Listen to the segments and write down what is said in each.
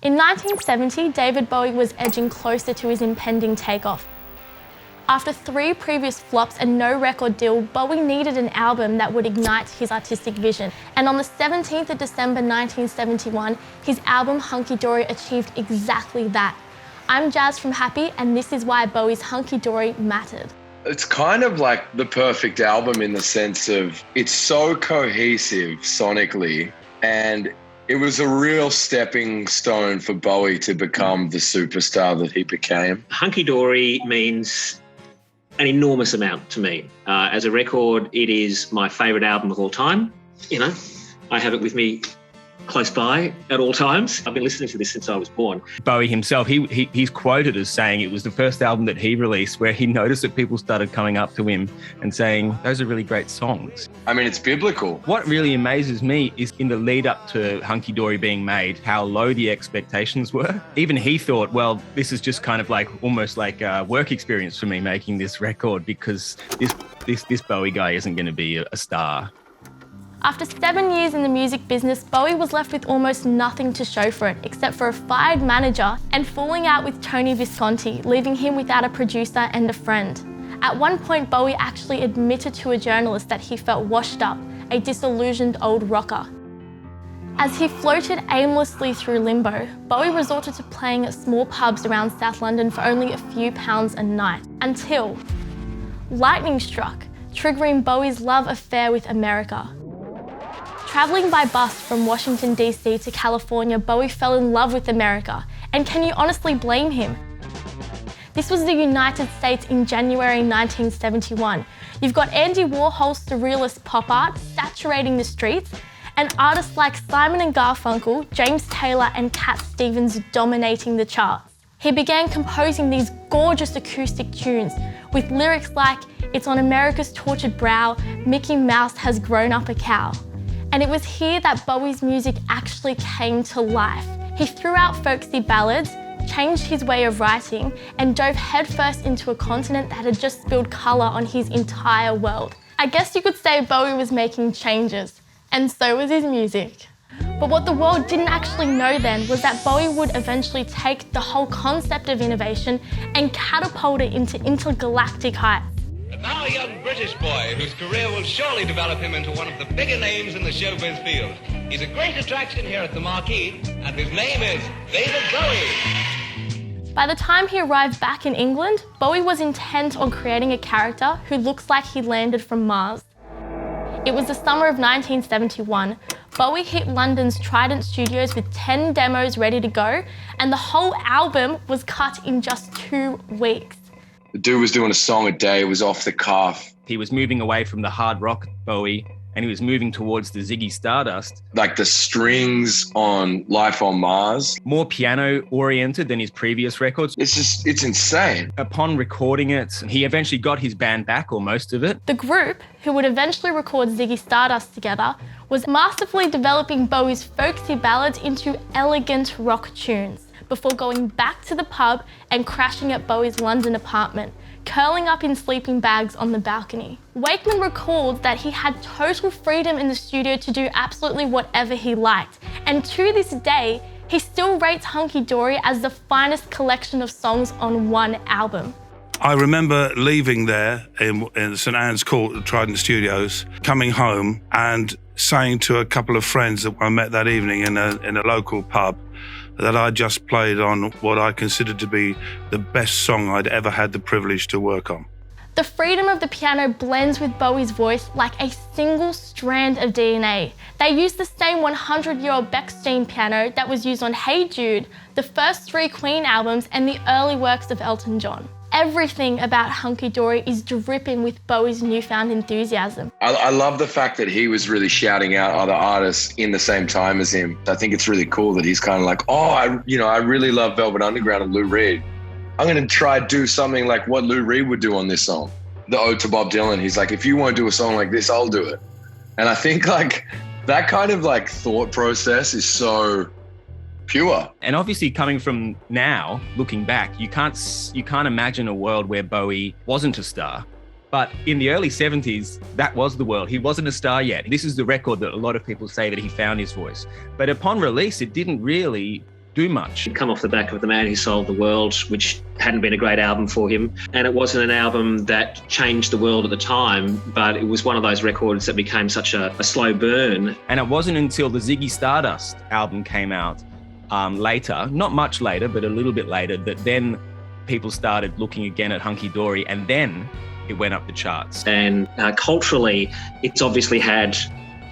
In 1970, David Bowie was edging closer to his impending takeoff. After 3 previous flops and no record deal, Bowie needed an album that would ignite his artistic vision. And on the 17th of December 1971, his album Hunky Dory achieved exactly that. I'm Jazz from Happy, and this is why Bowie's Hunky Dory mattered. It's kind of like the perfect album in the sense of it's so cohesive sonically, and it was a real stepping stone for Bowie to become the superstar that he became. Hunky Dory means an enormous amount to me. As a record, it is my favourite album of all time. You know, I have it with me close by at all times. I've been listening to this since I was born. Bowie himself, he's quoted as saying it was the first album that he released where he noticed that people started coming up to him and saying, those are really great songs. I mean, it's biblical. What really amazes me is in the lead up to Hunky Dory being made, how low the expectations were. Even he thought, well, this is just kind of like almost like a work experience for me making this record because this Bowie guy isn't going to be a star. After 7 years in the music business, Bowie was left with almost nothing to show for it, except for a fired manager and falling out with Tony Visconti, leaving him without a producer and a friend. At one point, Bowie actually admitted to a journalist that he felt washed up, a disillusioned old rocker. As he floated aimlessly through limbo, Bowie resorted to playing at small pubs around South London for only a few pounds a night, until lightning struck, triggering Bowie's love affair with America. Travelling by bus from Washington, D.C. to California, Bowie fell in love with America. And can you honestly blame him? This was the United States in January 1971. You've got Andy Warhol's surrealist pop art saturating the streets, and artists like Simon and Garfunkel, James Taylor and Cat Stevens dominating the charts. He began composing these gorgeous acoustic tunes with lyrics like, "It's on America's tortured brow, Mickey Mouse has grown up a cow." And it was here that Bowie's music actually came to life. He threw out folksy ballads, changed his way of writing, and dove headfirst into a continent that had just spilled colour on his entire world. I guess you could say Bowie was making changes, and so was his music. But what the world didn't actually know then was that Bowie would eventually take the whole concept of innovation and catapult it into intergalactic heights. Now a young British boy whose career will surely develop him into one of the bigger names in the showbiz field. He's a great attraction here at the Marquee, and his name is David Bowie. By the time he arrived back in England, Bowie was intent on creating a character who looks like he landed from Mars. It was the summer of 1971. Bowie hit London's Trident Studios with 10 demos ready to go, and the whole album was cut in just 2 weeks. The dude was doing a song a day. It was off the cuff. He was moving away from the hard rock Bowie and he was moving towards the Ziggy Stardust. Like the strings on Life on Mars. More piano-oriented than his previous records. It's insane. Upon recording it, he eventually got his band back, or most of it. The group, who would eventually record Ziggy Stardust together, was masterfully developing Bowie's folksy ballads into elegant rock tunes, before going back to the pub and crashing at Bowie's London apartment, curling up in sleeping bags on the balcony. Wakeman recalled that he had total freedom in the studio to do absolutely whatever he liked, and to this day, he still rates Hunky Dory as the finest collection of songs on one album. I remember leaving there in St Anne's Court at Trident Studios, coming home and saying to a couple of friends that I met that evening in a local pub, that I just played on what I considered to be the best song I'd ever had the privilege to work on. The freedom of the piano blends with Bowie's voice like a single strand of DNA. They used the same 100-year-old Bechstein piano that was used on Hey Jude, the first 3 Queen albums, and the early works of Elton John. Everything about Hunky Dory is dripping with Bowie's newfound enthusiasm. I love the fact that he was really shouting out other artists in the same time as him. I think it's really cool that he's kind of like, I really love Velvet Underground and Lou Reed. I'm going to try to do something like what Lou Reed would do on this song. The Ode to Bob Dylan. He's like, if you won't do a song like this, I'll do it. And I think like that kind of like thought process is so pure. And obviously coming from now, looking back, you can't imagine a world where Bowie wasn't a star. But in the early 70s, that was the world. He wasn't a star yet. This is the record that a lot of people say that he found his voice. But upon release, it didn't really do much. He'd come off the back of The Man Who Sold the World, which hadn't been a great album for him. And it wasn't an album that changed the world at the time, but it was one of those records that became such a slow burn. And it wasn't until the Ziggy Stardust album came out later, not much later, but a little bit later, that then people started looking again at Hunky Dory, and then it went up the charts. And culturally, it's obviously had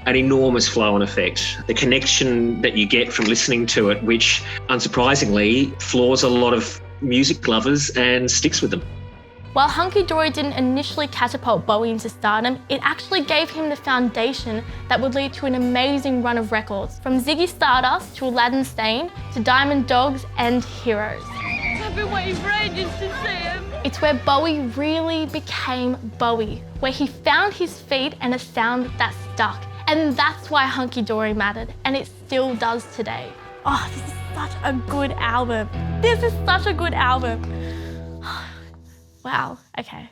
an enormous flow-on effect. The connection that you get from listening to it, which unsurprisingly floors a lot of music lovers and sticks with them. While Hunky Dory didn't initially catapult Bowie into stardom, it actually gave him the foundation that would lead to an amazing run of records, from Ziggy Stardust to Aladdin Sane to Diamond Dogs and Heroes. I've been waiting for ages to see him. It's where Bowie really became Bowie, where he found his feet and a sound that stuck. And that's why Hunky Dory mattered, and it still does today. Oh, this is such a good album. This is such a good album. Wow, okay.